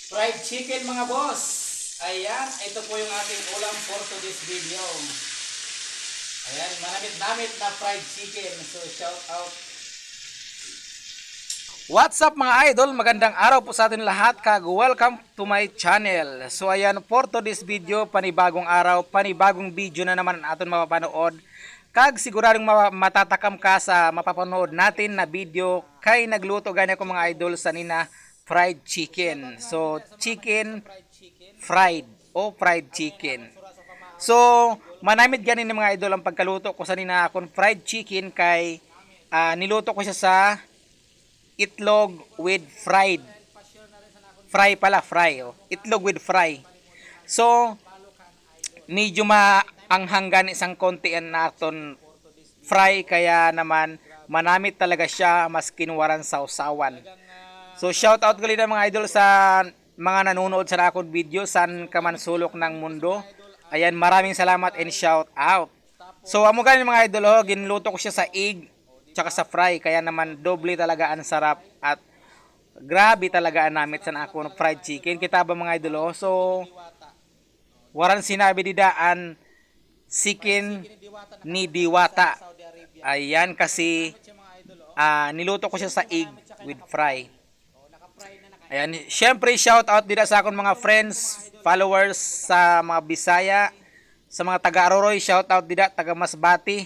Fried chicken mga boss. Ayan, ito po yung ating ulam for today's video. Ayan, manamit-namit na fried chicken. So shout out. What's up mga idol? Magandang araw po sa atin lahat. Welcome to my channel. So ayan, for today's video, panibagong araw, panibagong video na naman ang aton mapapanood. Siguradong matatakam ka sa mapapanood natin na video kay nagluto ganyan ko mga idol sa nina fried chicken. So chicken fried o fried chicken. So manamit ganin ng mga idol ang pagkaluto ko sa nina akong fried chicken kay niluto ko siya sa itlog with fried. Fry. Itlog with fry. So medyo maanghanggan isang konti ang naton fry kaya naman manamit talaga siya maskin waran sausawan. So shout out gali na mga idol sa mga nanonood sa akong video san ka man sulok ng mundo. Ayan, maraming salamat and shout out. So amo gani mga idol, ginluto ko siya sa egg tsaka sa fry kaya naman doble talaga ang sarap at grabe talaga ang namit sa akong fried chicken. Kita ba mga idol? So waran sinabi didaan chicken ni diwata. Ayan kasi niluto ko siya sa egg with fry. Ayan, syempre shout out dito sa akong mga friends, followers sa mga Bisaya, sa mga taga Aroroy, shout out dito taga Masbati.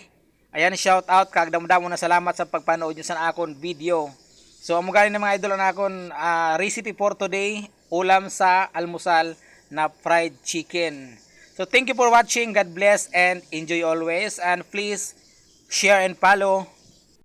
Ayan, shout out kagdamdamo na salamat sa pagpanood niyo sa akong video. So amo galing na mga idol na akong recipe for today, ulam sa almusal na fried chicken. So thank you for watching. God bless and enjoy always, and please share and follow